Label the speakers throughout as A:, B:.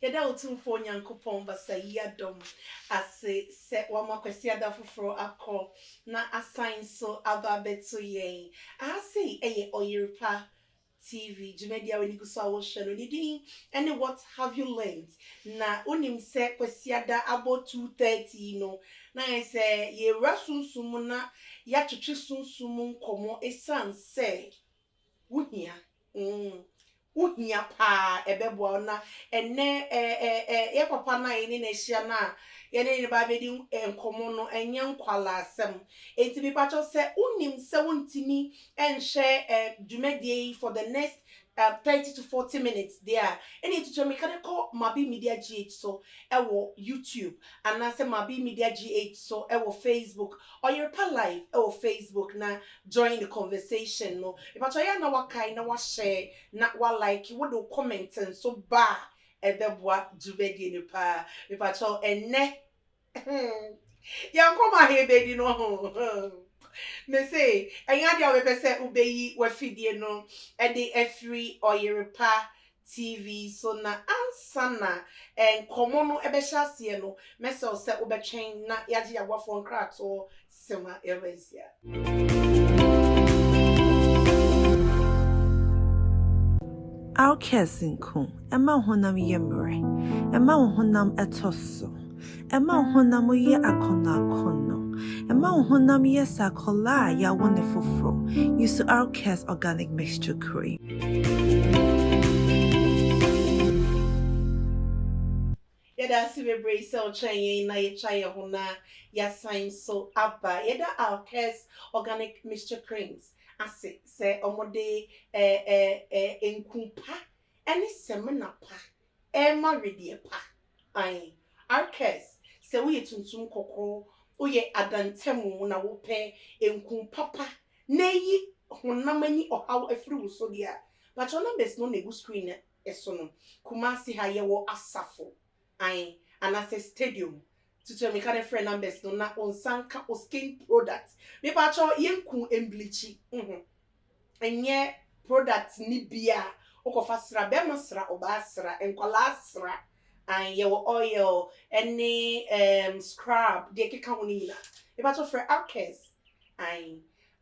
A: Yada utumfo nyankopon basa yadom ase se wama kwesi ada foforo akọ na assign so aba beto yen. Ase eye oyirpa TV Jumedia when you saw shano ni and what have you learned? Na unim se kwesi ada about 2:30 no. Na say ye rasunsumu na ya twetwe sunsumu nkomo esan se wuhia uhia pa ebeboa na enne ye papa na ye na ehia na ye ne ba bedi enkomo no enye nkwala asem enti bi pacho se unim se wontimi enhye dwumadie for the next 30 to 40 minutes there any to me can call Mabi Media GH so ewo YouTube and na say Mabi Media GH so ewo Facebook or your live ewo Facebook na join the conversation no if I try na wakai na wa share na wa like what do comment and so ba ebeboa dubedi ni pa if I try enne yan come here baby no me say enya dia we pese ubeyi we fidie no e de afri oyiripa TV so na ansa na enkomo no ebehya ase no me se o se obetwen na yaje yagwafo nkrato sema eresia
B: Akans nko ema honam yemre ema honam etoso ema honam ye akono ema honam ye sakola ya wonderful use Akans organic mixture cream.
A: Yeda sibe brace o chain na ye chaye hona ya sign so aba yeda Akans organic mixture creams ase se omode enkumpa ene semena pa ema redie pa ai Akans se wo yetuntum kokko wo ye adantemu na wo pe enkumpa pa na yi honamani ohaw afiri wo so dia but on numbers no nego screen eso no Kumasi ha ye wo asafo ai anase stadium to me kind of friend numbers no na on sanka o skin product me pa cho yenku embleachi enye product ni bia okofa sra be mo sra oba sra enkwala sra and ye oil any scrub de keka woni na me pa cho for Akans ai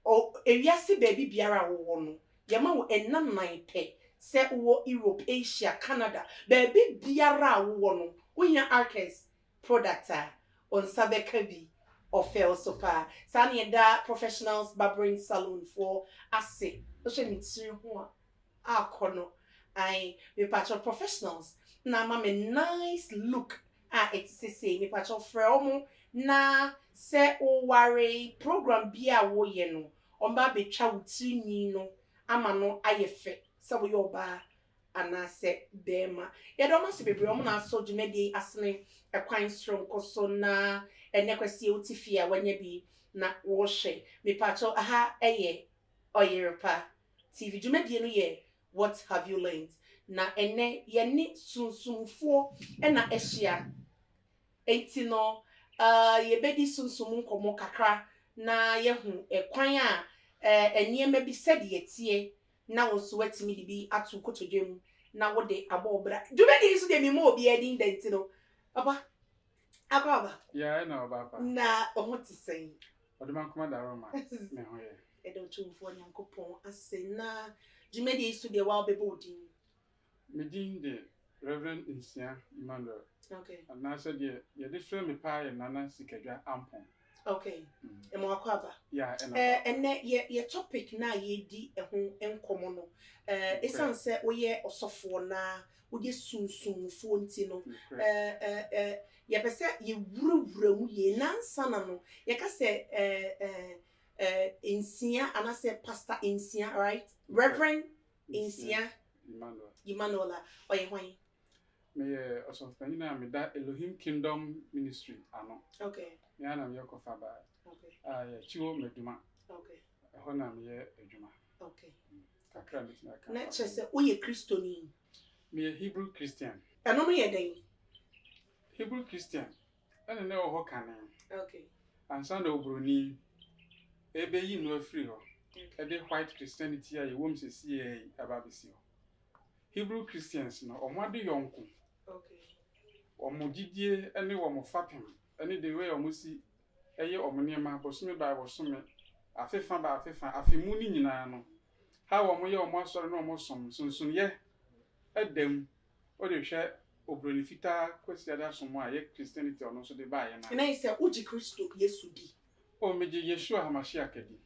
A: o ewiase baby biara wo no ye ma wo enam nan pe se wo Europe Asia Canada baby biara wo no unya Akans product on sabeka bi ofel so pa sani da professionals barbering salon for ase o she ni tiri ho akono ai me patcho professionals na ma me nice look it say me patcho frɛ omo na se o ware program bia wo ye no on ba betwa wutiri ni no ama no ayefe se wo yo ba anase bema ye do ma se bebre omo na so dwumadi asene ekwan strong koso na enekwasi otifia wanya bi na wo hwe me patcho aha eye oyiripa TV dwumadi no ye what have you learned na ene ye ni sunsumfo na ehia enti no ye bedi sunsum nkomo kakra na ye hu ekwan a eniema bi sede yetie na wo so watimi de bi atu kotodwem na wo de abobra dwumadi so de mi mo obi edi ndenti no papa akaba
C: ya na papa
A: na oho ti sen
C: oduma kuma da roma me ho ye
A: edo tumfo nyankopon ase na dwumadi so de wa obebe odin
C: me din de Reverend Manhyia Emmanuel.
A: Okay.
C: And I said ye de frame me pa ye nana sikadwa ampon.
A: Okay. Emo akwaba.
C: Yeah,
A: and ye topic na ye di eho enkomo no. Esan se oye osofo na odi sunsumfo nti no. Ye pese ye wurawura mu ye nansa na no. Ye ka se Insia anase Pastor Insia, right? Reverend Insia Emmanuel oye hwan.
C: Me also na me da Elohim Kingdom Ministry ano.
A: Okay.
C: Me ana me yakofa ba.
A: Okay.
C: Ya chiwo meduma.
A: Okay.
C: Ho na me ye adwuma.
A: Okay.
C: Kakra me tina ka.
A: Na chese oye Christoni.
C: Me Hebrew Christian.
A: Ano no ye den.
C: Hebrew Christian. Ana na ho kanen.
A: Okay.
C: Ansa na obroni ebe yi no afiri ho. E de white Christianity a ye wom sesi e ababesi ho. Hebrew Christians no omade yonko.
A: Okay.
C: omugidie ene womofapem ene the way omusi eye omniema bosome ba bosome afefa ba afefa afemu ni nyina no ha womoye omosore no omosom sunsun ye edem o de hwe obroni fita kwesiada somo a ye Christianity ono so de ba ye na
A: na say uji Kristo Yesu di
C: o meje Yeshua Hamashiach kedi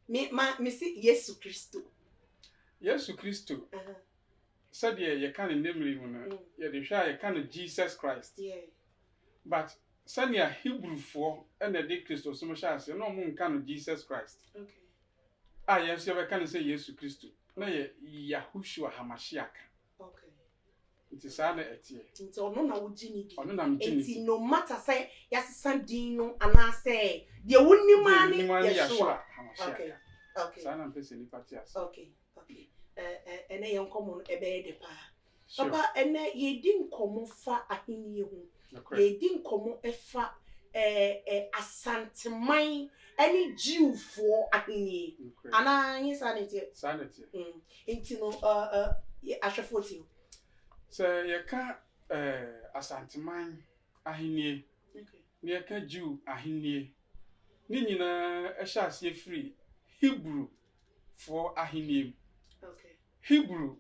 A: me si Yesu Kristo said ye can namely ye de hwa ye can Jesus Christ but sanya Hebrew for and the Christo so much as no moon can Jesus Christ yes you can say Yesu Kristo na ye Yahushua Hamashiach it is an etie nti ono na wuji ni di
C: ono na mjini
A: nti no matter say yasesa din no ana say de wunima ni Yeshua
C: Hamashiach okay sana mpese ni patias
A: okay ene ye nkomo ebe de pa papa ene ye di nkomo fa ahini hu ye di nkomo efa asanteman ene jiwfo ahini ana yin sanity nti no ahwefo ti
C: so ye ka asanteman ahini ne ye ka jiw ahini ni nyina ehya ase free Hebrew for ahini Hebrew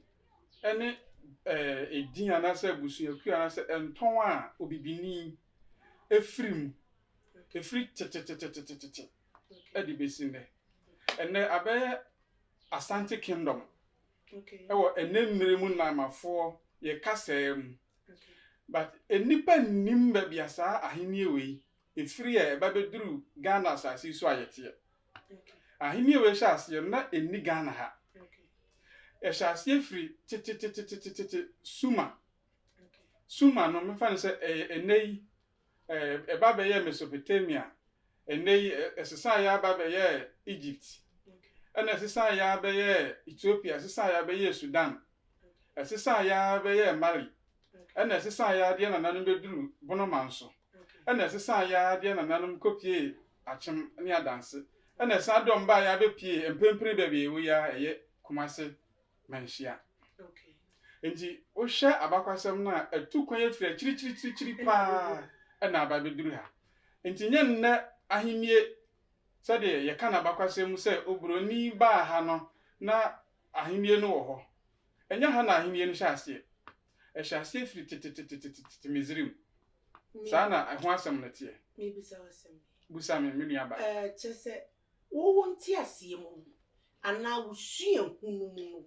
C: ene edin anase busu yaku anase enton a obibini efrim efri tete edi besinde ene abe Asante Kingdom ewo enemere mu namafo ye kasem but enipa nim ba biasa ahini ewe efri e ba beduru Ghana asase so ayete ahini ewe sha ase na eni Ghana ha eshase free tete suma no me fa se enei eba be ye Mesopotamia enei esesa ya ba be ye Egypt ena esesa ya be ye Ethiopia esesa ya be ye Sudan esesa ya be ye Mali ena esesa ya de na nanu beduru bonomanso ena esesa ya de na nanu kopie achem ne adanse ena esa dom ba ya be pie empempere be be we ya eye Kumase Manhyia nti o hwe abakwasem na atukwan efira chiri pa na ababeduru ha nti nye nne ahimie sade ye kana abakwasem se obroni ba ha no na ahimie no wo ho enya ha na ahimie no hyase hyase efiri tete Misrim sana ho asem na tie
A: me bisa wasem
C: busa me nua ba
A: chese wo nti asie mu ana wusua hunu mu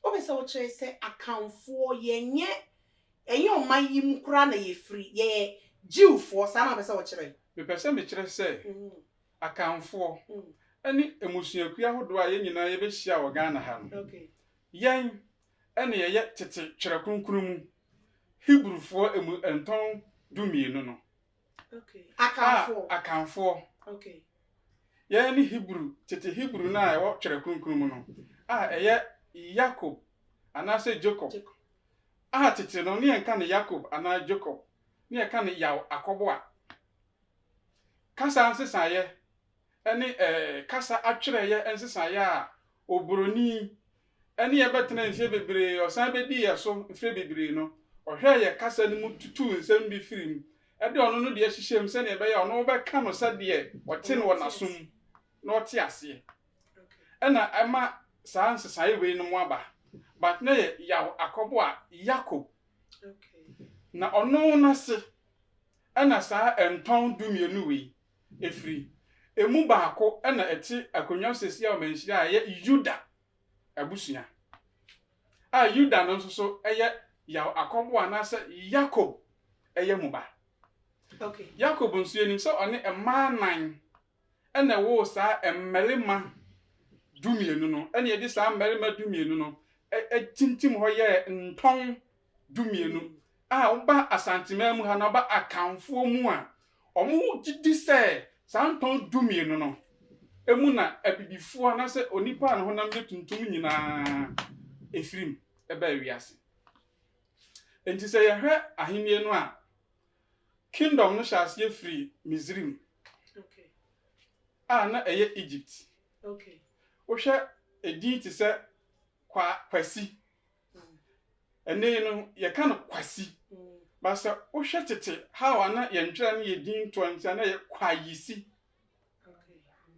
A: obese wo kire se akanfo yenye enye omayim kura na ye free ye jiwfo sana obese wo kire
C: me pese me kire se akanfo ani emusuaku ahodo a ye nyina ye be hia wo Ghana ha no yen ene ye tete twere kronkron mu Hebrewfo enton dumienu no akanfo ye ni Hebrew tete Hebrew na e wo twere kronkron mu no eye Jacob anase Jacob tete no ne enka ne Jacob ana Jacob ne enka ne yaw akobo a kasa ansesa ye ene kasa atwere ye ensesa ye a obroni ene ye betena nfie bebre osan bedi ye so nfie bebre no ohwe ye kasa ne mu tutu nsem bi firim ede ono no de hyehyem se ne be ye ono be ka no sade wote no nasom na wote ase ena ema sans sai we no aba but na yaw akobo a Jacob na ono na se ena sa enton dumienu we efri emu baako ena eti akonwa sesi a Manhyia a ye Juda abusua Juda no so eye yaw akobo a na se Jacob eye mu ba Jacob nso enim so one emanan ena wo sa emmelema dumienu no ene ye di sa mmerima dumienu no tintim ho ye nton dumienu oba asantima mu ha na oba akanfo mu a omo gidi se sa nton dumienu no emu na abibifo na se onipa na honam de tuntum nyina efirim eba wiase enti se ye hwe ahenie no a kingdom no shas ye free Misrim na eye Egypt wohwe edin ti se kwasi ene no ye ka no kwasi Basa ushetete how ana yentra ne yedin 20 ana ye kwayisi.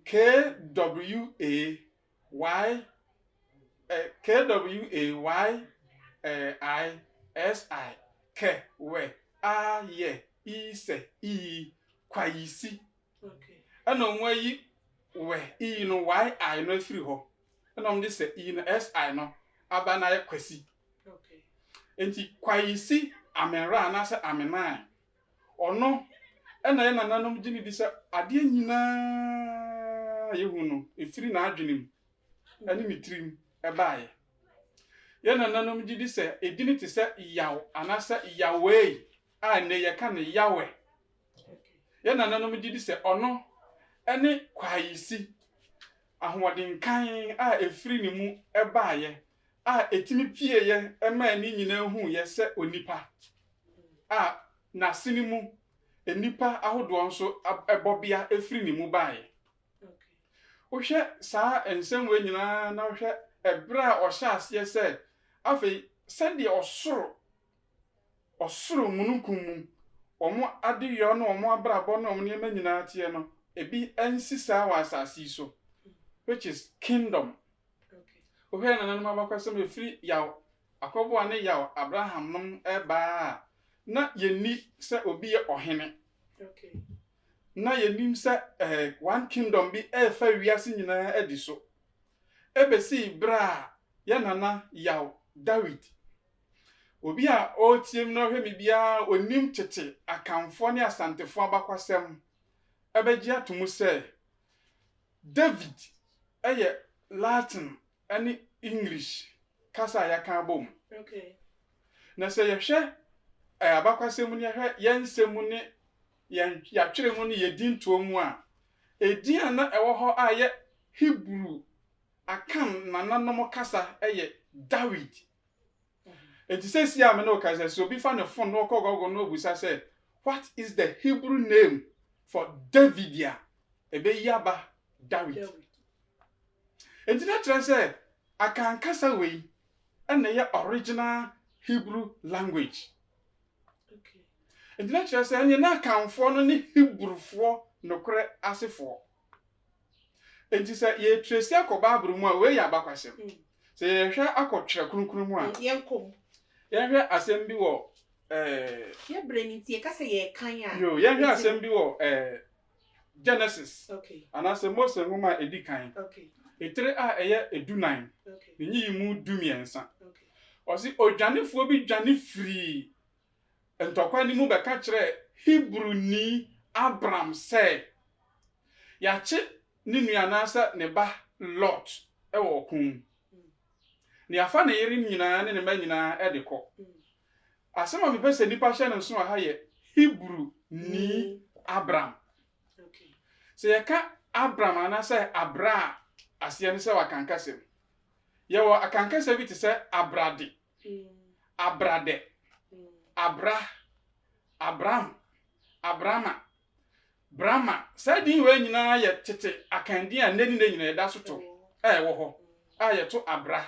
C: KWAY KWAYISI ke we aye ise I kwayisi.
A: Okay.
C: Ana onwayi we I no YI no afiri ho. Ana omde se I no SI no aba na ye kwasi.
A: Okay.
C: Enti kwayisi amenra anase amenan. Ono ena ye nananom gini di se ade nyina yehu no efiri na adwenem ani mitrim ebaaye. Ye nananom gidi se edini te se yaw anase yawei a ne ye ka ne yawe. Ye nananom gidi se ono ene kwayisi ahoden kan a efiri ne mu ebaaye a etimi pieye ema ani nyina hu ye se onipa a na sinimu enipa ahodo nso ebobia efiri ne mu baaye.
A: Okay.
C: Ohwe saa ensem we nyina na ohwe ebra ohya ase se afi sende osoro mununkum mu omo adiyo na omo abrabo na omo niema nyina tie no ebi ensi saa wa asasi so which is kingdom.
A: Okay.
C: Ohwe na nanum abakwasem efiri yaw akobo ane yaw Abraham nom eba na yeni se obi ye ohene.
A: Okay.
C: Na yenim se one kingdom bi efa wiase nyina edi so. Ebesi bra ya nana yaw David. Obi a otiem no hwe mi bia onim tete akamfo ne asantefo abakwasem. Ebeji atomu se David eye Latin ani English kasa ya kan bom.
A: Okay.
C: Na se yehwe abakwasem ne hwe yensem ne ya twere mu ne yedin tuomu a edin ana ewo ho a ye Hebrew Akan nananom kasa eye David. Enti say si am no kasa so bi fa ne fon no kogogo no busa say what is the Hebrew name for David ya ebe yaba David. Enti na try say Akan kasa we na ye original Hebrew language.
A: Okay.
C: Enti na try say anya na Akanfo no ne Hebrewfo nokre asefo. Enti say ye trace akoba abru mu a we ya bakwasem. Say ye hwe akotwere kronkron mu a
A: Yenkom.
C: ye hwe asem bi wo
A: Ye breni tie ka say ye kan a.
C: yo ye hwe asem bi wo Genesis.
A: Okay.
C: Anase Mose nwoma edi kan.
A: Okay.
C: Etere a eye edunan.
A: Okay.
C: Ne nyi mu dumiensa.
A: Okay.
C: Osi odwanefo bi dwane free. Entokwa ni mu be ka kire Hebrew ni Abraham say ya che ni nuanasa ne ba Lot ewo kun. Ni afa na yiri nyina ne ma nyina e de ko. Asema me pese nipa hye ne so ha ye Hebrew ni Abraham.
A: Okay.
C: Se yeka Abraham anasa Abra asiye ne se wakankasem. Ye wo akankasem bi te se Abrade. Abrade. Abraham. Abrama. Brahma. Sa din we nyina ye tete akandi a nani na nyina da so to. Wo ho. A ye to Abra.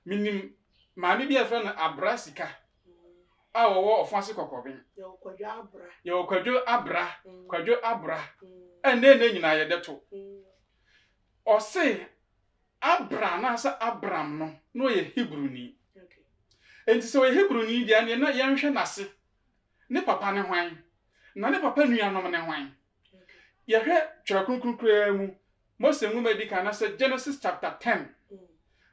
C: Minim maami bi afa na Abra sika. A wo ofanse kokoben. Ye kwadwo Abra. Kwadwo Abra. Ene na nyina ye deto. O se Abra na sa Abraham no ye Hebrew ni.
A: Okay.
C: Enti se we Hebrew ni dia ne na ye nhwe nase. Ne papa ne hwan. Na ne papa nuanom ne hwan. Ye hwe twere kronkron mu. Mose nwoma di kana se Genesis chapter 10.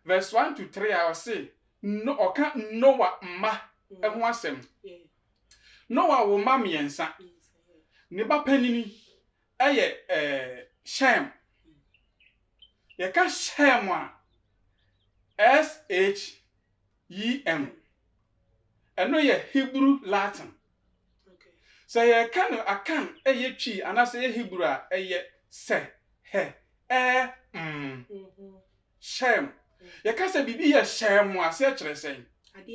C: Verse 1 to 3 I will say no oka Noah ma eho asem. Noah wo ma miensa. Ne ba panini eye Shem. Ye ka Shem a SHEM. Eno ye Hebrew Latin.
A: Okay.
C: So ye kan Akan eye twi anase ye Hebrew a eye se he Shem. Ye ka se bibi ye Shem a se kire sen. Ade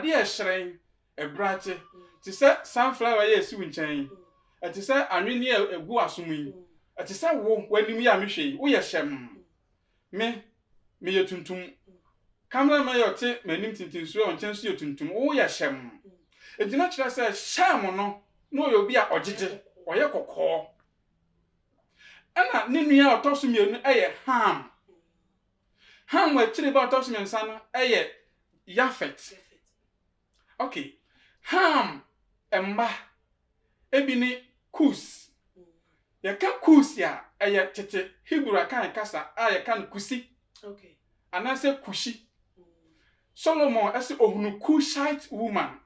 C: e hyen ebrate. Ti se sunflower ye esi winchen. Ti se anwini egu asom yi. Ti se wo wanim ya mehwe wo ye Shem. Me ye tuntum. Camera man yote manim tintinsu on chensu ye tuntum wo ye Shem. enti na kyerɛ sɛ Shem no no yɛ obi a ɔgyegye ɔyɛ kɔkɔɔ ana ne nua ɔtɔso mienu ɛyɛ Ham akyire ba ɔtɔso miɛnsa no ɛyɛ Yafet. Okay, Ham emba ebi ni Kus. Yɛka Kus ya ɛyɛ tete Hebrew akan kasa a yɛka no Kusi.
A: Okay.
C: Anase Kushi. Solomon ɛsɛ ohunu Kushite woman.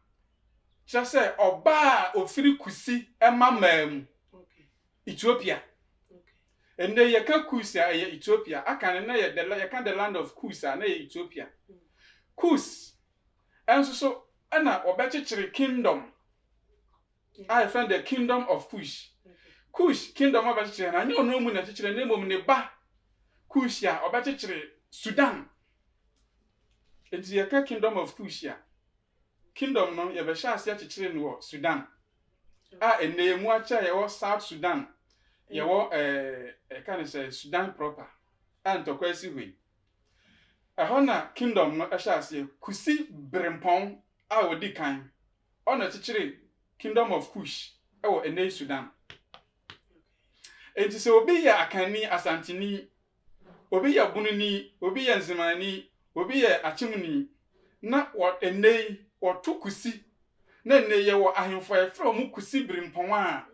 C: Kyerɛ sɛ ɔbaa ofiri Kusi ɛma maamu.
A: Okay.
C: Ethiopia. Okay. Ende yɛka Kus ya ɛyɛ Ethiopia. Akan na yɛka the land of Kus na yɛ Ethiopia. Kus enso so ana ɔbɛkyekyere kingdom. I find the kingdom of Kush. Okay. Kush kingdom ɔbɛkyekyere na nyɛ ɔno mu na kyekyere na mmom ne ba Kush ya ɔbɛkyekyere Sudan. Enti yɛka kingdom of Kush ya. Kingdom no yɛbɛhyɛ ase akyekyere no wɔ Sudan. A enne yɛmu akyɛ yɛwɔ South Sudan. Yɛwɔ ɛka ne sɛ Sudan proper. A ntɔkwa asi hɔ. Ɛhɔ na kingdom no ɛhyɛ ase Kusi Brempɔn a odi kan. Ɔna kyekyere kingdom of Kush ɛwɔ enne Sudan. Enti sɛ obi yɛ akani asantini, obi yɛ bununi, obi yɛ nzimani, obi yɛ achimuni, na enne wɔto Kusi na enne yɛ wɔ ahemfo ɛfrɛ mu Kusi Brempɔn a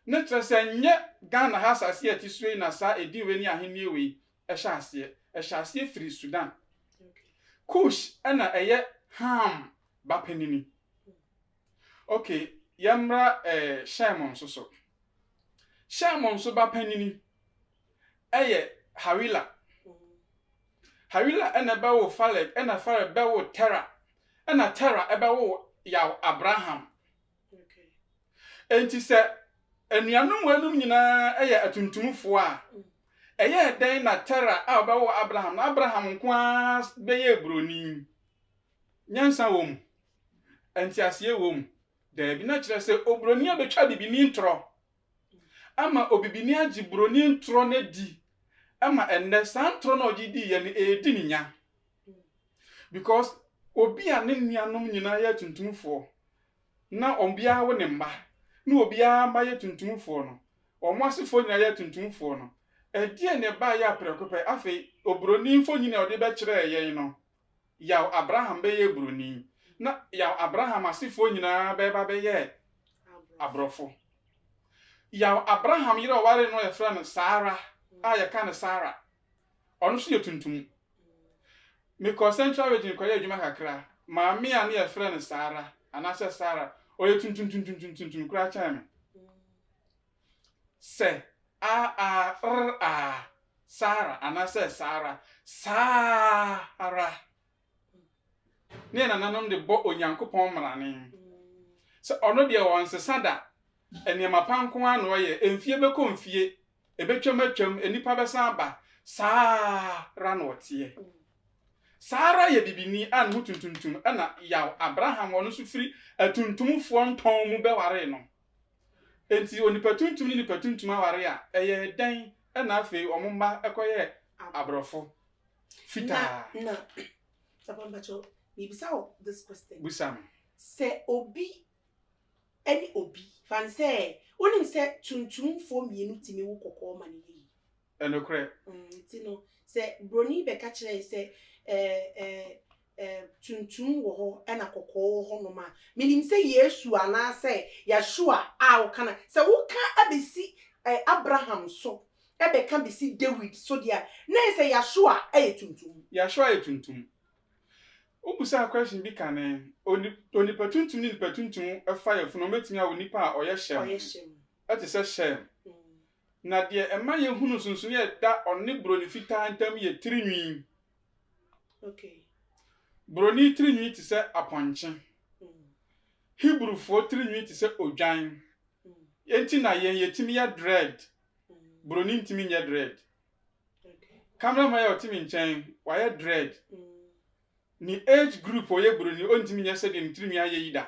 C: na kyerɛ sɛ nyɛ Ghana ha asase a tisue na sa ediwe ni ahenie we ɛhyɛ aseɛ firi Sudan. Kush ɛna ɛyɛ Ham bapanini. Okay, yɛmra Shem so. Shem so bapanini ɛyɛ Hawila. Hawila ɛna bɛwo Falek ɛna Falek bɛwo Tera. Ɛna Tera ɛbɛwo Yaw Abraham.
A: Okay.
C: Enti sɛ anuanom wanum nyinaa ɛyɛ atuntumfo a ɛyɛ den na Tera a ɔbɛwo Abraham na Abraham nko a bɛyɛ broni. Nyansa wɔ mu. Enti aseɛ wɔ mu. Dabi na kyerɛ sɛ obroni abɛtwa bibini ntrɔ. Ama obibini agye broni ntrɔ na di. Ama enne san ntrɔ na ogye di yɛ ne edi ne nya. Because obi a ne nuanom nyinaa yɛ tuntumfo na ombia wo ne mba. Na obia mba yɛ tuntumfo no. Ɔmo asefo nyinaa yɛ tuntumfo no. Ɛdeɛ ne ba yɛ aprɛkopɛ afei obroni mfo nyinaa ɔde bɛkyerɛ yɛn no. Yaw Abraham bɛyɛ broni. Na yaw Abraham asefo nyinaa bɛba bɛyɛ abrɔfo. Yaw Abraham yere ɔware no yɛfrɛ no Sara a yɛka no Sara. Ɔno so yɛ tuntum. Mekɔ Central Region kɔyɛ adwuma kakra. Maame a ne yɛfrɛ no Sara anasɛ Sara ɔyɛ tuntum kura kyɛn me. Sɛ Sara anasɛ Sara. Ne nananom de bɔ Onyankopɔn mrane. Sɛ ɔno de wɔn sesada enema panko ano ɔyɛ emfie bɛkɔ mfie ebetwam enipa bɛsan ba Sara na ɔteɛ. Sara yɛ bibini a ne ho tuntum ɛna Yaw Abraham ɔno so firi atuntumfoɔ ntɔn mu bɛware no. Enti onipa tuntum ni nipa tuntum aware a ɛyɛ dan ɛna afei ɔmo mba ɛkɔyɛ abrɔfo. Fita.
A: Na. Sabambacho, mibisa this question.
C: Busam.
A: Se obi any obi fan say onim say tuntumfo mienu timi wo kokko ma ne yi.
C: Enokre.
A: Tino se broni be ka kire say tuntum wo ho na kokko wo ho no ma. Minim say Yesu ana say Yeshua a wo kana say wo ka abesi Abraham so ebe kan besi David so dia na say Yeshua tuntum.
C: Yeshua tuntum. Obusa question bi kan onipa tuntum ni nipa tuntum efa yefunu metumi a onipa a oyɛ Shem. Ate sɛ Shem. Na de ema ye hunu sunsun ye da ɔne broni fita ntam ye tirinwi.
A: Okay.
C: Broni tirinwi te sɛ aponche. Hebrew fo tirinwi te sɛ odwan. Enti na yetimi ya dread. Broni ntimi nya dread.
A: Okay.
C: Cameraman ya otimi nkyɛn wa ya dread. Ni age group oye broni ontimi nya sɛ de ntirimi aye yida.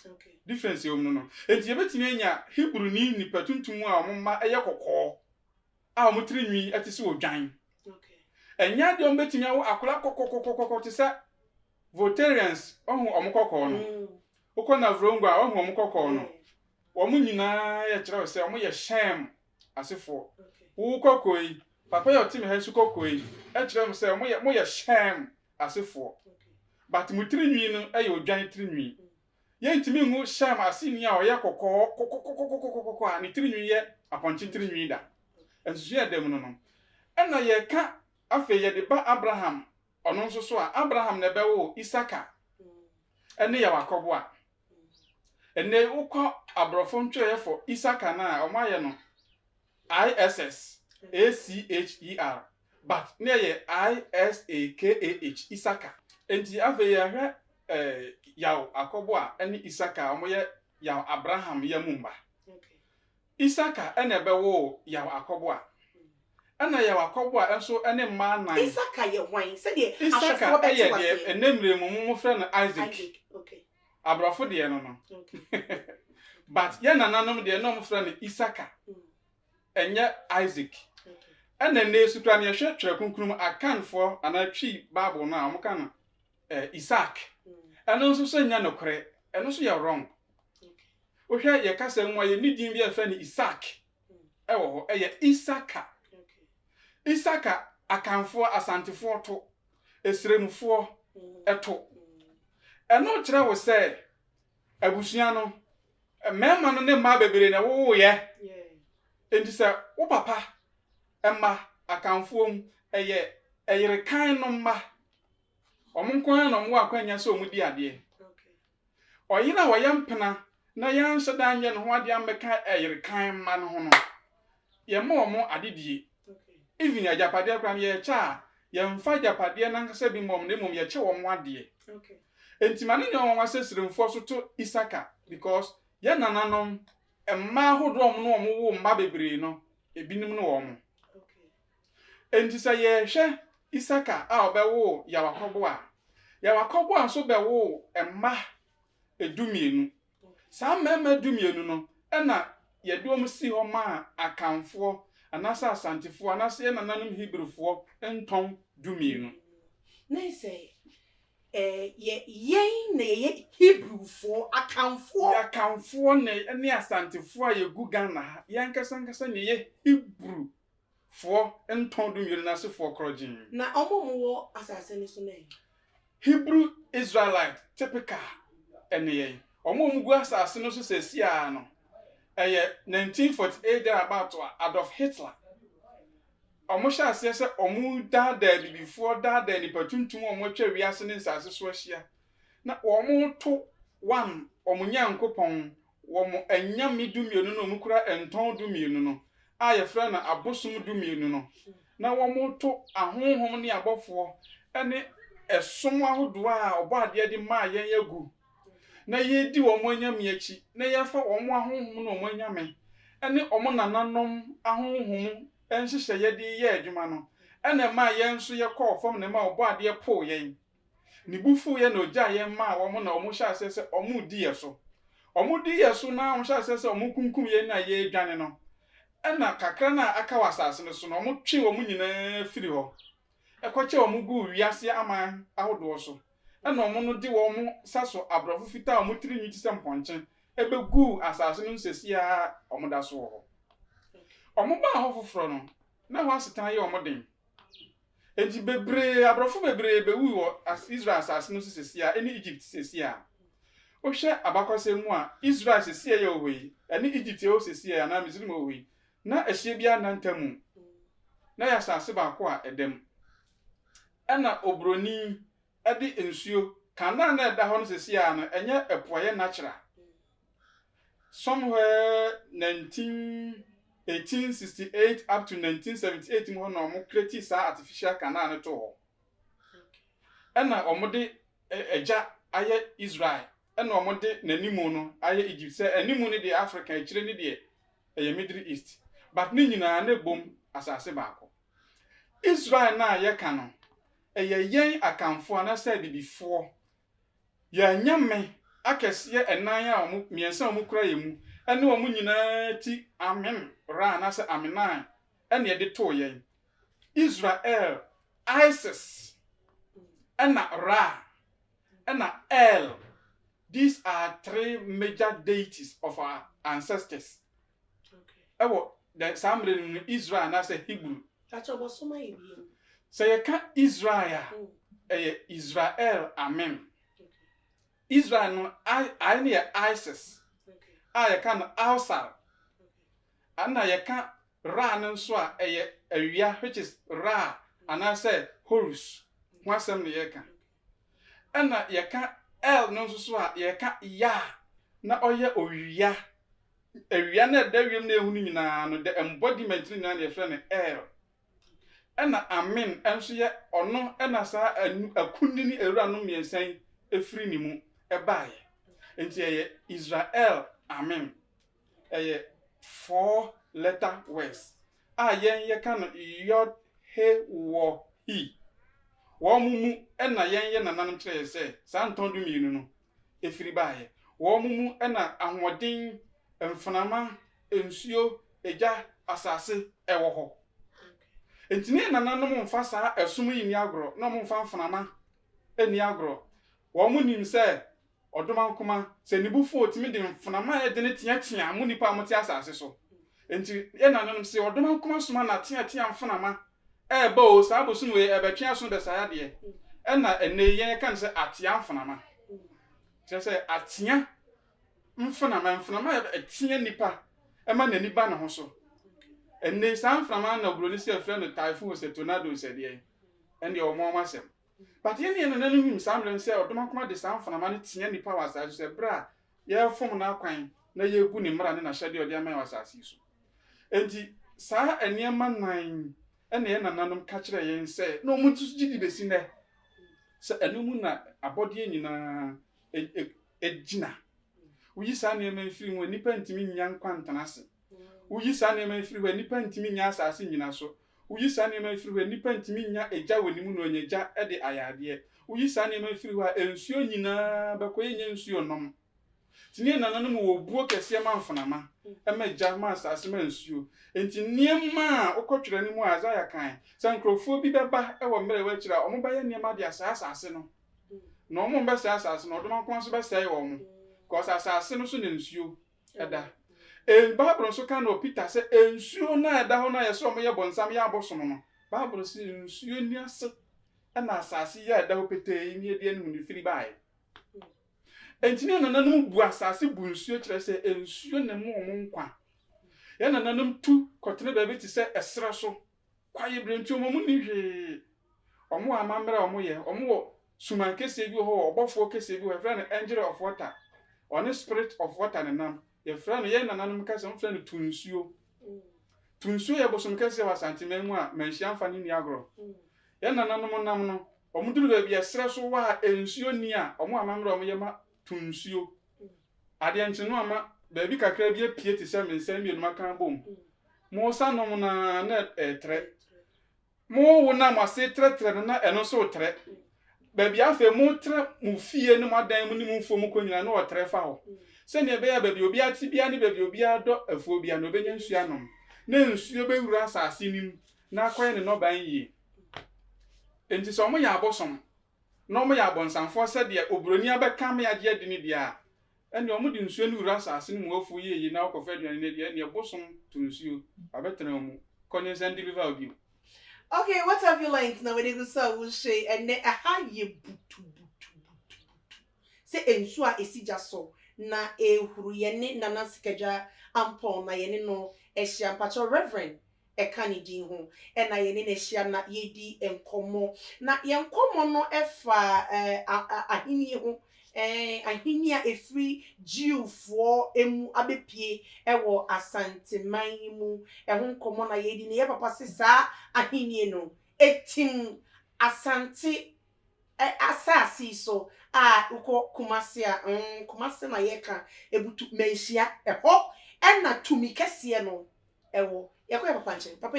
A: Okay.
C: Difference yom no. Enti yebetimi anya Hebrew ni nipa tuntum a omma eye kokko. A omtirinwi ate sɛ odwan.
A: Okay.
C: Enya de ombetimi awo akola kokko te sɛ Voltarians ohu omkokko no. ukona vrongo a omo kokko no omo nyina ye kire se omo ye Shem asefo wo kokko yi papa ye otime ha su kokko yi e kire mo se omo ye Shem asefo but mutiri nwi no e ye odwan tiri nwi ye ntimi ngu Shem asini a oye kokko a ni tiri nwi ye aponchi tiri nwi da ensu ye dem no ena ye ka afa ye de ba Abraham ono nso so a Abraham na bewo Isaka ene ya wakobo a ene ukọ abrofo ntwe for Isaka na omaye no ISSACHER but ne ye ISAKAH Isaka enti afa ye hwe yaw akobo a ene Isaka omoye yaw Abraham ya mumba Isaka ene bewo yaw akobo a ana ya wakobo a enso ene mma nan
A: Isaka ye wan se de
C: Isaka ye de enemre mu frɛ no Isaac
A: okay
C: abrafo de no but ye nananom de no mu frɛ no Isaka enye Isaac ene ne sukra ne hwɛ twere kunkunum akanfo anatwi Bible na amuka no Isaac eno nso so nya nokore eno so ye wrong ohwɛ ye kasa nwa ye nidin bi afɛ no Isaac ewo ho eye Isaka Isaka akanfo asantefo to esremfo eto eno kire wo se abusua no mema no ne ma bebere na wo ye enti se wo papa emma akanfo eye eyerekan no ma omunkwan no mo akwanya se omudi ade oyira wo yampena na yanhye danye no ho ade ameka eyerekan ma no ho no ye ma omo adedie even ya japade kwan ye cha ye mfa japade na nkasa bi mom ne mom ye che wo mo ade enti mane ne won asesiremfo so to Isaka because ye nananom emma hodom no omo wo mma bebre no ebinim no wo mo enti sa ye hwe Isaka a obewo ya wakobo a so bewo emma edumienu sa mema dumienu no na ye dom si ho ma akanfo anasa asantefo anasa ye nananom Hebrewfo enton dumienu
A: na say ye Hebrewfo akanfo
C: ne asantefo a ye gu Ghana ye nkasa ne ye Hebrewfo enton dumienu na sefo krojin
A: na omomo asase ni so na
C: Hebrew Israelite typical ene ye omomugu asase no so sesia no 1948 there about Adolf Hitler omosha ase se omu dada before dada ni patuntum omotwa wiase ne nsase so ahia na omu to one omunya nkopon womo anyam dumienu no omukura enton dumienu no aye fra na abosom dumienu no na womo to ahonhom ne abofo ene esom ahodo a obade de ma yen yagu na yedi womo anyam yachi na yefa womo ahonhom no womo anyame ene omo nananom ahonhom enhyehyɛ ye de ye adwuma no ene ma ye nso ye kɔ fam ne ma obade po yen ni bufu ye na ogya ye ma womo na omo hya asese omo di ye so na omo hya asese omo kunkum ye na ye dwane no ena kakra na aka wasase no so na omo twe omo nyina firi ho ekwache omo gu wiase ama ahodo so ena omo no di womo saso abrofo fita omo tiri nyi tisem ponche ebe gu asase no nsesi a omo da so ho omo ba ho foforo no na ho asetan ye omo den enti bebre abrofo bebre be wu wo as Israel asase no sesi a eni Egypt sesi a o hwe abakose mu a Israel sesi ye ohoyi eni Egypt ye o sesi ya na Misrim ohoyi na ehye bia nantamu na ya asase ba ko a edem ena obroni edi ensuo kana na eda ho no sesi a no enye epoye natural somewhere 1868 up to 1978 mo no mo create sa artificial canal no to ho ena omode eja aye Israel ena omode nanimu no aye Egypt se animu ne de Africa ekire ne de eye Middle East but ni nyina na bom asase baako Israel na aye ka no eye yen akanfo na sa bibifo ya nyame akese enan a omo miensa omo kura yemu ene omo nyina ti amen ra na se aminan ene ye de to yen Israel ISIS ena ra ena el These are three major deities of our ancestors.
A: Okay.
C: The Samre in Israel and I say Hebrew.
A: That's about so many.
C: So you can Israel, Israel, Amen.
A: Okay.
C: Israel no I near Isis.
A: Okay.
C: I can Alsar.
A: Okay.
C: And I can Ra and so a which is Ra and I say Horus. One some the can. And you can El no so you can Ya na oye Oya. Ewia na dawiem na ehunu nyina no the embodiment ni na ye friend El. Ena amen enso ye ono ena sa akunini ewura no miensan efiri ni mu ebaaye. Enti ye Israel amen. 4-letter words. Ye kan yod he wo hi. Wo mumu ena ye nananom kire se sa ntondu mienu no efiri baaye. Wo mumu ena ahoden mfanama ensuo eja asase ewo ho. Entini nananom mfa saa esum yi ni agro na mo mfa mfanama eni agro. Wo mu nim se odoma nkoma se nibufu otimi de mfanama e de ne tia mu nipa mo tia asase so. Enti ye nananom se odoma nkoma soma na tia mfanama e ba o saa bosun we e betwe aso de saa de e na ene ye kan se atia mfanama. Se atia mfanama etia nipa ema na nipa na ho so. Enne san mfanama na obroni se afra no typhoon se tornado se de en de omo masem. But ye ne nanu him sam len se odoma koma de san mfanama ne tia nipa wasa se bra ye fom na kwan na ye gu ni mra ne na hyade ode ama wasa so. Enti saa eniema nan ene ye nananum ka kire ye se no mu tusu gidi besi ne se enumu na abode nyina ejina uyi saa nneema mfiri ho nipa ntimi nya nkwantanase uyi saa nneema mfiri ho nipa ntimi nya asase nyina so uyi saa nneema mfiri ho nipa ntimi nya eja wonimu no onyeja ede ayade uyi saa nneema mfiri ho ensuo nyina bekoye nya ensuo nom tini nananum wo buo kese ma mfanama emaja ma asase ma ensuo enti nneema okotwere ni mu azaya kan sankrofo bi beba ewo mere we kira omo ba ye nneema de asase no na omo mba asase no odoma kwanso be sai wo mo cause asase no so na nsuo eda Bible so kan no Peter say ensuo na eda ho na ye so mo ye bonsam ye abosom no Bible say ensuo ni ase na asase ye eda ho petee ni ede anu ni firi bae entini na nanum bu asase bu nsuo kire say ensuo na mo nkwa ye na nanum tu kotene ba bi ti say esra so kwaye brentu mo ni hwe omo amamra omo ye omo wo suman kese bi ho obofo kese bi we friend angel of water on the spirit of water and nam your friend ye nananum ka se friend tunsuo ye bosom kase wa santimemu a manhia mfa ni agro ye nananum nam no omuduru ba bi esre so wa ensuo ni a omo amamre omo ye ma tunsuo ade ntino ama ba bi kakra bi apie ti se mensan bi enuma kan bom mo sanom na tre mo wona ma se tre na eno so tre baby afa mu tre mu fie ne madan mu ni mu mfo mu konyina na o tre fa ho se ne be ya baby obi ati bia ne baby obi ado afuo bia no benya nsu anom na nsuo be wura asase nim na akoye ne no ban yi enti so mo ya abosom no mo ya abonsanfo se de obroni abeka me age ade ne dia ene o mo de nsuo ne wura asase nim afuo yi na akofa aduane ne dia ne bosom to nsuo abetena mu konye sen deliver obi.
A: Okay, what have you learned now when you go will say and then aha ye butu say ensua esija so na ehuru ye ne nana sikaja ampon na ye ne no ehia pacho reverend ekani din ho e na ye ne ehia na ye di enkomo na ye enkomo no efa ahini ho ahini a efri jiufo emu abepie ewo asanteman mu ehun komo na ye di ne ye papa sisa ahini no etim asante asasi so uko kumase kumase na yeka ebutu menhia eho na tumi kese no ewo yekoye papa nche papa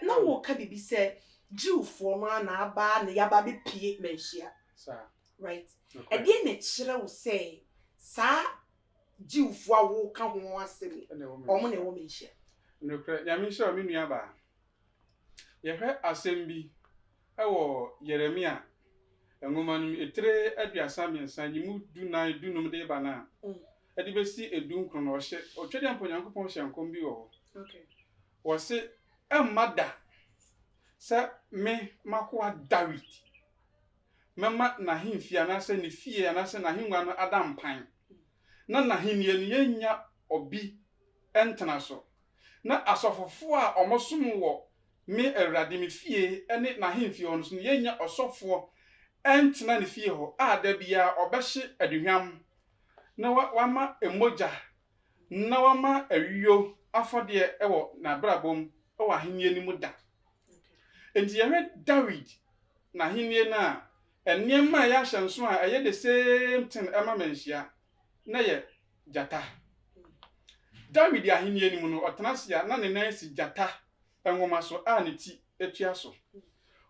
A: na wo ka bibi se jiufo no na aba na yaba be pie menhia right e na kire wo say sa jiufo awo ka ho asemi omo na ewo menhia
C: no kra ya mi sure mi nua ba ye hwe asem bi ewo Yeremia enwomanum etre aduasa mensa nyimu du nan du num de bana edi besi edun kro no hye otwede amponyankopon hye nkom bi wo
A: Okay.
C: wose emada sa me makoa David mema na himfia na se ne fie na se na hinwa no adampan na henie ne yenya obi entena so na asofofo a omosom wo me awurade me fie ene na himfie ho so ne yenya osofo entena ne fie ho a da bia obehye aduhwam na wama emoja na wama awio afode ewo na brabom ewo ahenie ni mu da enti yewe David na henie na enema ya hyenso a eye the same thing ema Manhyia na ye jata David ahenie ni mu no otenasia na ne nan si jata enwoma so a ne ti etua so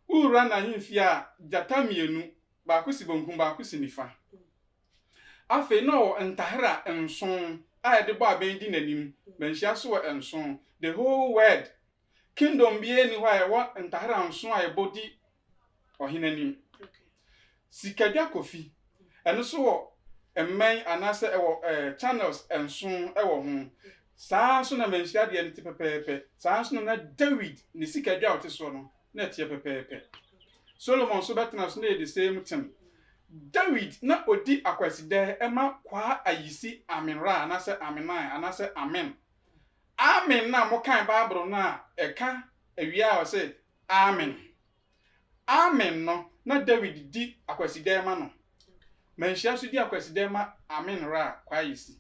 C: ura na himfie a jata mienu ba ko si bonkum ba ko si nifa afe no ntahara enson a de bo abendi nanim Manhyia so enson the whole world kingdom bi eni hwa e wo ntahara enson a ebodi ohenanim sikadwa kofi eno so wo emman anase ewo channels enson ewo ho saa so na Manhyia de ene tepepepe saa so na David ni sikadwa ote so no na tie pepepe Solomon so betena so na the same thing David na odi akwaside ema kwa ayisi aminra anase aminai anase amen amen na mo kan Bible na eka awia o say amen amen no na David di akwaside ma no Manhyia so di akwaside ma amen ra kwa ayisi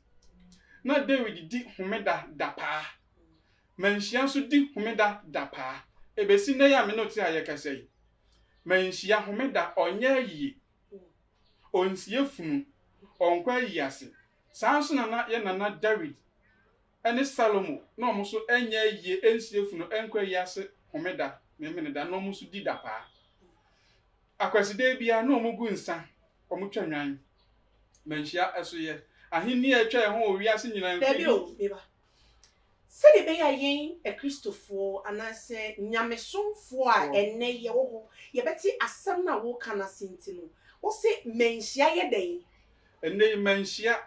C: na David di homeda dapa Manhyia so di homeda dapa ebesi na ya menoti ayekasei Manhyia homeda onya yi onsie funu onkwa yiase sanso na ye nana David ene Salomo na omuso enya yie ensie funu enkwa yiase homeda memene da na omuso di dapa akwaside bia na omugu nsa omutwanwan Manhyia eso ye ahini atwa ho owiase nyina
A: nko beba sede be ya yen Christopher anase nyamesomfo a enne ye wo ho ye beti asem na wo kana sintino wo se Manhyia ye den
C: enne Manhyia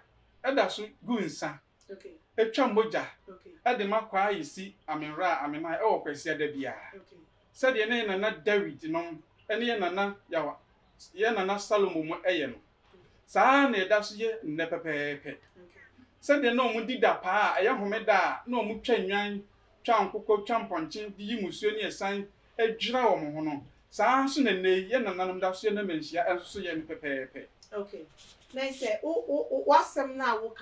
C: eda so gu nsa
A: okay
C: etwa moja
A: okay
C: ade makwa ayisi amenra amenai e wo kwase da bia
A: okay
C: sede ne nana David no ene ye nana yawa ye nana Salomo mu eye no saa na eda so ye nne pepepe sede na omudi da pa eye homeda na omutwanwan twankoko twamponche di yimusuo ne esan adwira wo mo ho no saa so na ne ye nananom da so ye na Manhyia enso so ye ne pepepe
A: okay na say o wasem na wo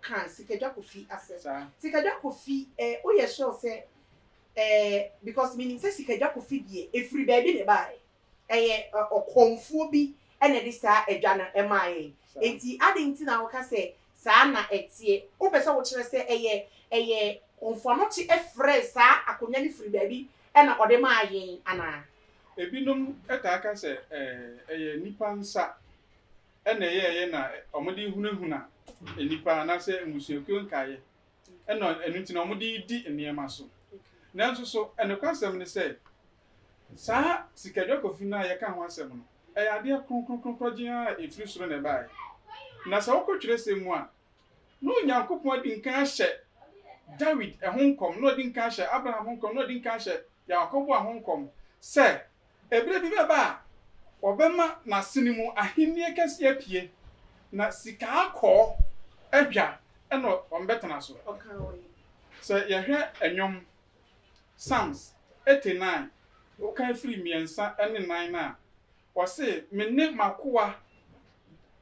A: kan sikadwa kofi ase sikadwa kofi o ye sure say because meaning say sikadwa kofi die efri ba bi ne bai okonfuo bi ene de saa adwa na emaye enti adinti na wo ka say saa na etie wo pese wo kire say onfuano chi efre saa akonya ni fri ba bi ena ode ma ayen ana
C: ebinom eta aka say nipa nsa ena ye na omudi hunahuna enipa na say emusuekuo nkaye ena enuti na omudi di eniema so nanso so enekwasem ne say saa sikadwa kofi na ye ka ho asem no ade kronkronkronkrogia efiri soro na bai na sa wokotwere semu a no Nyankopon di nkan ahye David ehonkom no di nkan ahye Abraham honkom no di nkan ahye Yakob ahonkom se ebre bi beba obema na sinimu ahenie kase apie na sika akọ adwa eno ombetena so so ye hwe enwom Psalms 89 o kan free miensa ene 9 na o se menne makoa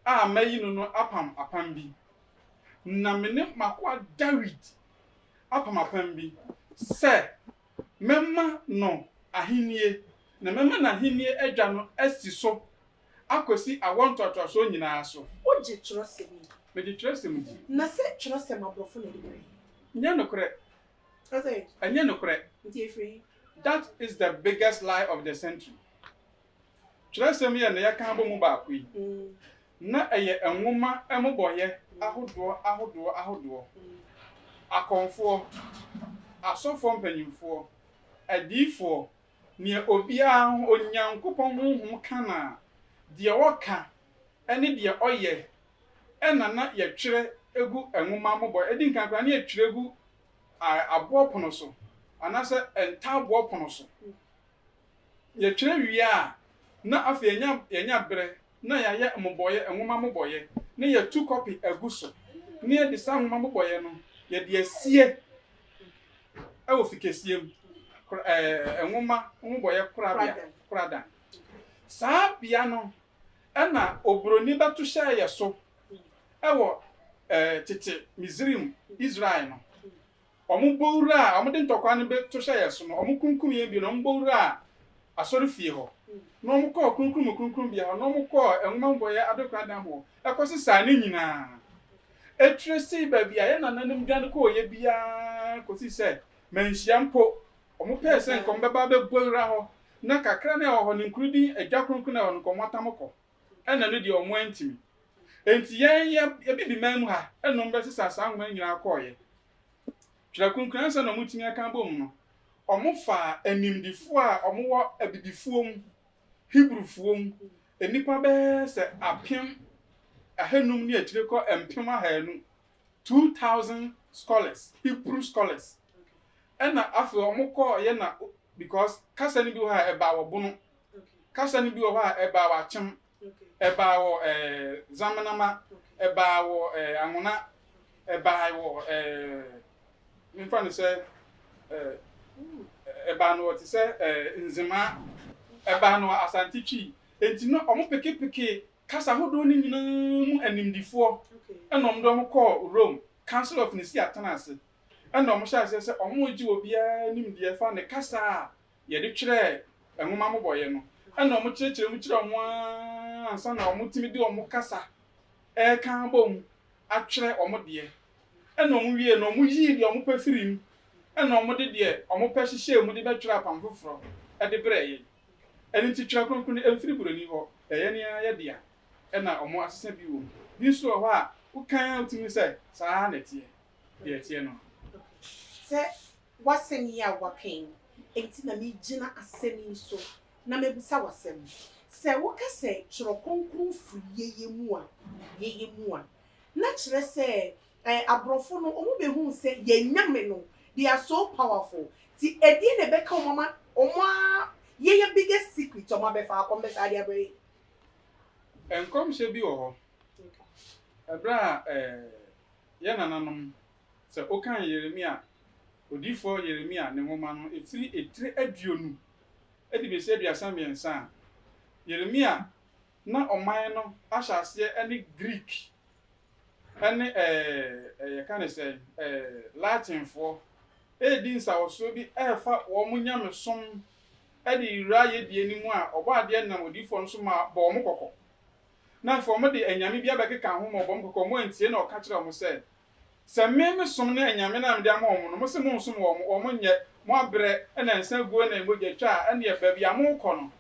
C: a mayi no apam bi na menne makoa David apam bi se memma no ahenie na memma na ahenie adwa no asi so akosi awontoto so nyina so
A: oje trosemi
C: me di trosemi
A: na se trosemi abrofo na libre
C: nya no kore
A: okay
C: anya no kore
A: nti free
C: that is the biggest lie of the century trosemi ya na ya kan bo mu ba akoi na eye enwoma emoboye ahodo akonfo asofo mpanyimfo adifo ne obia Onyankopon honhom kana de woka ene de oye ena na ye twere egu enwoma mobɔ edi nkankra na ye twere egu abo pono so anase enta abo pono so ye twere wi a na afa yenya bere na ya ye mobɔye enwoma mobɔye na ye 2 copy egu so na ye de sa nwoma mobɔye no ye de asie ewo fikesiem enwoma mobɔye kurada saa bia no ena obroni batu hya ye so ewo tete Misrim Israel no omo bowura omo de ntokwa ne be to hya ye so no omo kunkum ye bi no omo bowura asori fie ho no omo kɔ kunkum bia no omo kɔ enwoma mboye adokrada ho ekosi saa ne nyina etresi ba bia ye nananim dwan kɔ ye bia kosi se manhyia mpo omo pɛ se nkom beba be bowura ho na kakra na ho ne nkrudi agya kronkron na ho nkom atamkɔ ena no de omo antimi enti ye bibi man mu ha enom be sisa saa nwoma nyina akɔye twira kronkron se na mutimi aka bom no omo fa animdifo a omo wo abibifuom Hebrufuom enipa be se apem ahanum ni atire kɔ empem ahanu 2000 scholars Hebrew scholars ena afi omo kɔ ye na because kasa ni bi wo ha eba wo bono kasa ni bi wo ha eba wa chem eba wo zamanama eba wo anwona eba wo mfa ne se eba no ti se nzima eba no asantitwi enti no omo peke kasa hodo ni nyina mu animdifo enom do mo kɔ Rome Council of Nicaea atanase enom hya se omo gi obi a nimde fa ne kasa ye de twere enwoma mobɔye no enom kyerɛkyerɛ mu kyerɛ omo ansa na omo timi de omo kasa kan bom atwere omo de enom wie no omo yi de omo pafirim enom de omo pɛhyehyɛ mu de betwere apam foforo de brɛye eni ti twere kronkron emfiri buroni ho eye ne ya de a ena omo asesa bi wo bi so ho a ukan utimi se saa na tie de tie no
A: se wasem ya waken enti na mi gina asemi so na mebusa wasem se woka se twere kronkron fu yeye mu a na kyerɛ se abrofo no omo behu se ye nyame no they are so powerful ti edi ne beka omo yeye biggest secret omo befa akombe sa dia bre
C: enkom hye bi wo ho ebra ye nananom se okan Yeremia odifo Yeremia ne nwoma no efiri etire aduonu edi be se aduasa miensa Yeremia na oman no ahyase ene Greek ene ye kan se Latin fo edi nsawoso bi efa wo munyame som edi iraye die ni mu a obo ade na odifo nso ma bo mo kokko na fo mo de anyame bia bekeka ho mo bom kokko mo antie na o ka kire mo se me som na anyame na me de ama mo no mo se mo nsom wo mo nye mo abre na nsa guo na emogya twa ene ye ba bia mo kɔ no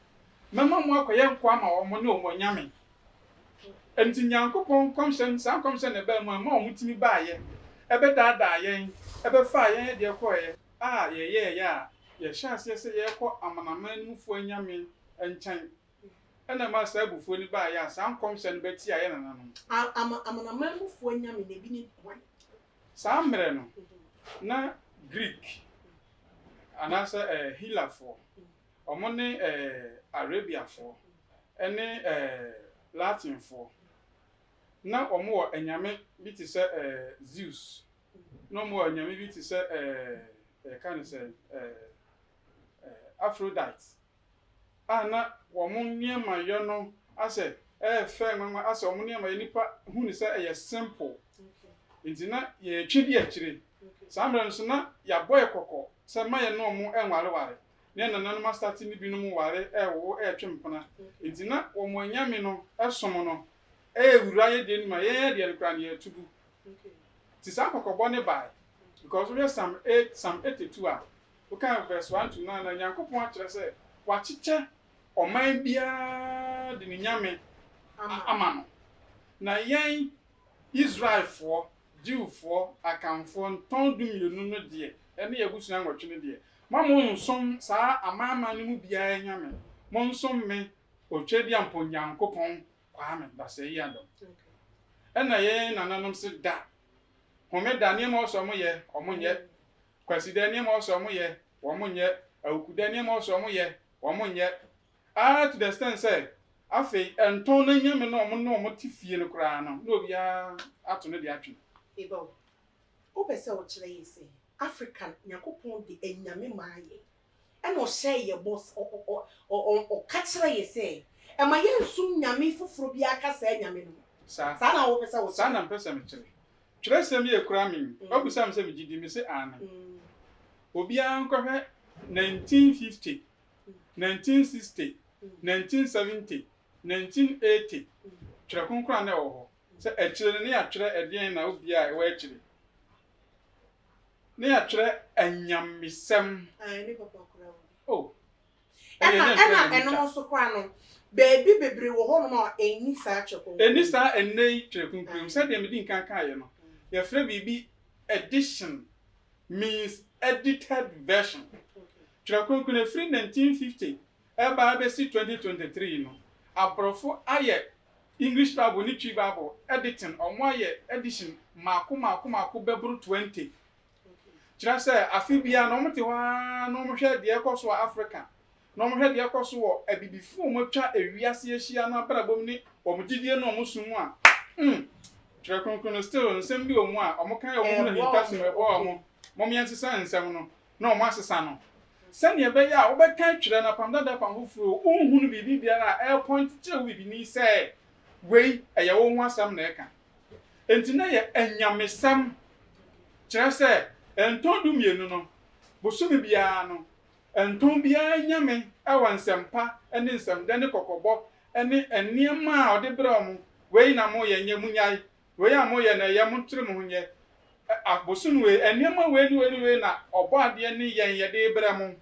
C: mema mo akoye nko ama wo mo ne o mo nyame enti nyankopon komsem san komsem na ba mu ma o mutimi baaye ebe daadaa yen ebe fa yen de koye ye ya ye hyase se ye kɔ amanaman mu fo anyame enkyɛn ena ma sa bufuo ni baaye a san komsem beti aye nananom
A: amanaman mu fo anyame na bi ni kwan
C: sa mre no na Greek anasa Hilafo omo ne Arabia fo ene Latin fo na omo wo anyame bi ti se Zeus no omo anyame bi ti se kan se Aphrodite ana omo niema yo no ase fe nwanwa ase omo niema ye nipa hu ni se simple intina ye twidi akire samra nso na ya boy kokko se maye no mu enware ne nana no start ni bi no mu ware wo twempana intina wo mo anyame no esom no ewura ye de nima ye de kra ne atubu ti sa kokko ne bai because we Psalm 82 a we can verse 1 to 9 na Nyankopon a kire se wa chiche oman bia de ni nyame amano na yen Israel for Jew for akamfo nton dumienu no de ene yegusua nwotwe ne de mamo nsom saa amama ne mu bia nyame mo nsom me otwedi ampo nyankopon kwame da se yi adom ena ye nananom se da home da ne ma so mo ye omonye kwasi da ne ma so mo ye omonye awuku da ne ma so mo ye omonye to the extent say afi enton na nyame na omo tifie no kra no na obia ato ne de atwe
A: ebo o pese o kire yi se African nyakopon de enyame maaye ena o hye ye boss o ka kire yi se e ma ye nsum nyame foforo bia aka sa nyame no sa na wo pese wo
C: sa na pese me kire sem ye kra me obusam se me gidi me se ana obia nkɔhwɛ 1950 1960 1970 1980 kire konkra na wo ho se akire ne ya kire edien na obia e wa akire ne ya kire anyamesem
A: ne papa kra
C: oh
A: ana eno so kwa no baby bebre wo ho no ma eni sa cheko
C: eni sa enei kire konkrum se de me din kan kan ye no ye frɛ bibi edition means edited version kire konkrum e free 1950 eba be si 2023 no abrofo aye English Bible ni Twi Bible editing omo aye edition mako bebru 20 kira say afibia no mte wa no mo hwe de ekoso Africa no mo hwe de ekoso wo abibifo mo twa ewiase ahia na brabom ni omgidie no mo sumu a kira konkron still nsem bi omu a omo kan omu na hintaso e bo omo miensesa nsem no na omo asesa no sani ebe ya obeka twire na pamdada pamfufuro unhunu bibi bia na air point che bibi ni say wei eye wo ho asam na eka enti na ye anyamesam kire say enton du mienu no bosumi bia no enton bia nyame awan sempa ene nsem de ne kokobo ene eniema a ode bra mu wei na mo ye nyamunyai wei amo ye na ye mo tire mo hunye abosunu wei eniema wei na obo ade ne ye de bra mu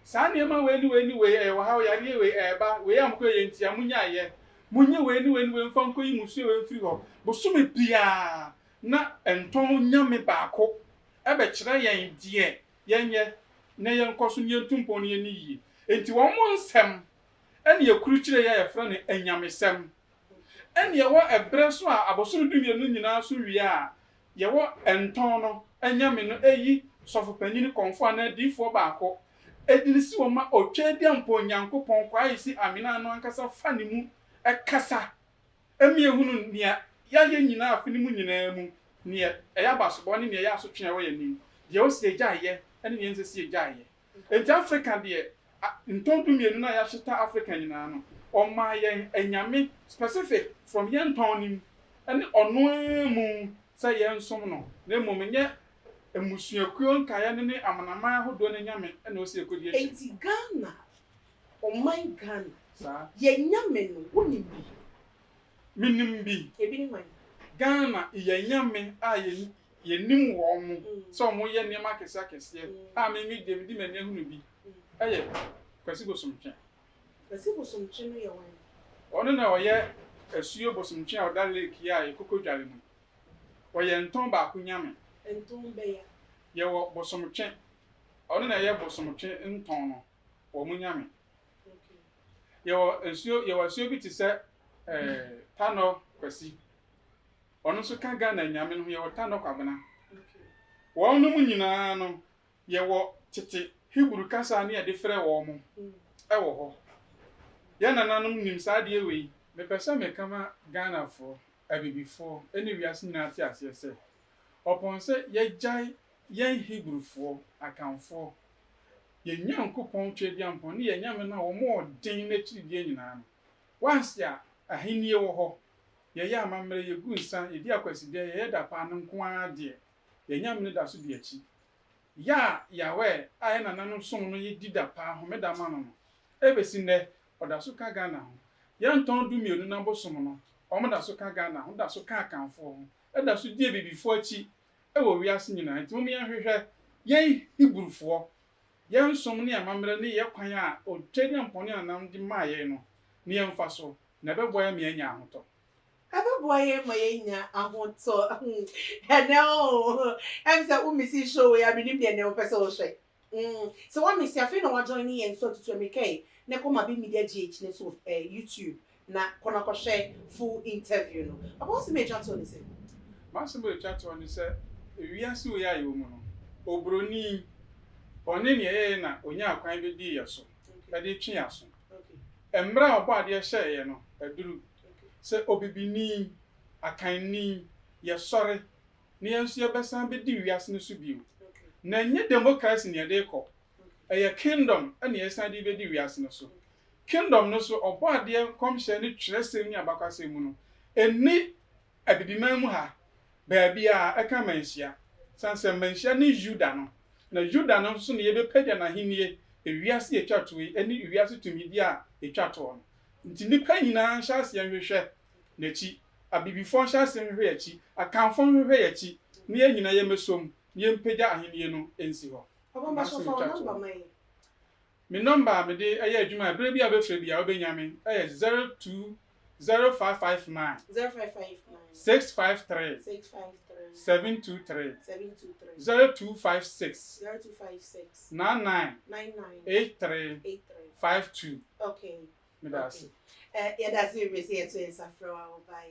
C: sa eniema wei e wo ha yare wei eba wei amko ye ntia munyaye munye wei mfanko yi musu wei firi ho bosumi bia na enton nyame baako ebe kire yen die yenye na yen koso ne ntumpo ne ni yi enti wo mo nsem ene ye kuru kire ye fra ne anyamesem ene ye wo ebre so a abosoro dumie no nyina so wi a ye wo enton no anyame no eyi sofo panyini konfo na difo baako edinisi wo ma otwa dia mpo nyankopon kwa yisi amina no ankasa fa ne mu ekasa emi ehunu nia ya ye nyina afini mu nyina mu nia eya basobo ne nia ya so twen wo ye ni ye o sie gyaye ene ne nse sie gyaye enti Africa de ntondu mienu na ya shita Africa nyina no o ma ye enyame specific from ye ntonim ene ono mu say ye nsom no na momenye emusuakuo nkaya ne amanama ahodo ne nyame ene o sie kodi echi
A: enti Ghana o my Ghana
C: sa
A: ye nyame no woni bi
C: minim bi
A: ebi ni man
C: Ghana ye nyame a ye nim wo mu so mo ye nema kesa kese a me mi de di mani ahunu bi eye kwasi bosomtwe
A: no ye wan
C: ono na oye asuo bosomtwe a oda lake ya ekokodwale mu oye nton ba akunyame
A: enton be ya
C: ye wo bosomtwe ono na ye bosomtwe nton no wo munyame ye wo asuo bi ti se tano kwasi ono so ka Ghana nyame no ye wo tano kwabena wo no mu nyina no ye wo tete Hebrew kasa na ye de frɛ wo mo e wo ho ye nananom nim sa de ewe me pesa me kama Ghana fo abibifo ene wiase nyina ate ase se opon se ye jai ye Hebrew fo akanfo ye nyankopon twedi ampon ne ye nyame na wo mo den na chidie nyina no once ya ahenie wo ho ye ya amamre ye gu nsa ye di akwaside ye da pa no nko ade ye nyame ne da so bi achi ya yawe aye nananom som no ye di da pa ho meda ma no ebesi ne oda so ka Ghana ho ye nton du mienu na bosom no o mo da so ka Ghana ho da so ka akanfo ho e da so di ebibifo achi e wo wiase nyina nti mo me ahwehwe ye Hebrewfo ye nsom ne amamre ne ye kwan a o twedi ampone anam di ma ye no ne ye mfa so na bebo ya me anya ahoto
A: Boye mayenya ahoto ene o em say umisi show ya bi ni de ne o pese o hwe So what me say afi na wa join yen so to me kai na koma be media GH ne so YouTube na kona ko share full interview no about se me chat on say
C: Masimo chat on say wiase we ya yo mu no obroni one ne ye na onya akwan be di yeso e de twe aso emra obo ade hye ye no aduru se obibini akanni ye sore ne yenso ye besan be di wiase ne so bio na nye democracy ne de ko eye kingdom ene yesan de be di wiase ne so kingdom no so obo ade komhye ne twerese ni abakwase mu no eni abibiman mu ha ba bia eka manhyia sanse manhyia ne juda no na juda no so ne ye be pagya na henie ewiase etwato eni ewiase tumidi a etwato no nti nipa nyina hyase hwehwe n'achi abibifo hyase hwehwe achi akanfo hwehwe achi ne ye nyina ye mesom ne ye mpagya ahenie no ensi ho
A: Papa so for number mai
C: me number me de eye adwuma abere bia be fre bia obanyame eye 02 0559 653 723 0256 99 83
A: okay
C: me that's
A: yeah that's it we say to Safra by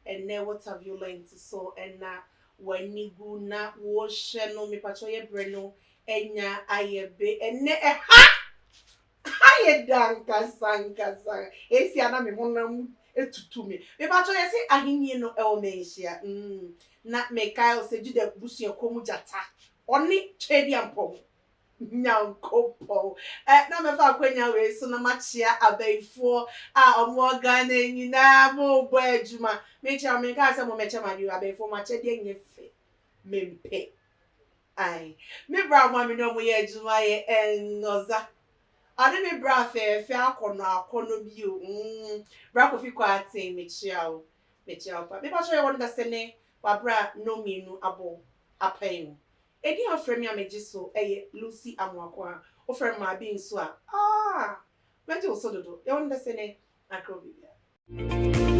A: and now what have you learned so and na when you go na wo hye no me pacho ye breno enya ayebe enne aye danka sanka esi ana me honam etutu me pacho ye say ahenni no e o menhia na Mikael se jude busu komu jata oni twedi ampom nyankopo na me fa kwanya we so na machia abaifo a omo Ghana nyina mo bo adwuma me cha me ka se mo mecha madu abaifo mache de nyefe mempe ai me bra ma me no mo ye adwuma ye enoza ade me bra fe akono bi o bra ko fi kwa atin me chia pa me pa so ye won da sene wa bra no minu abo apain edi afre mi ameji so Lucy Amwakwa ofre ma bi nso a meje so dodo ye won da sene akro bibia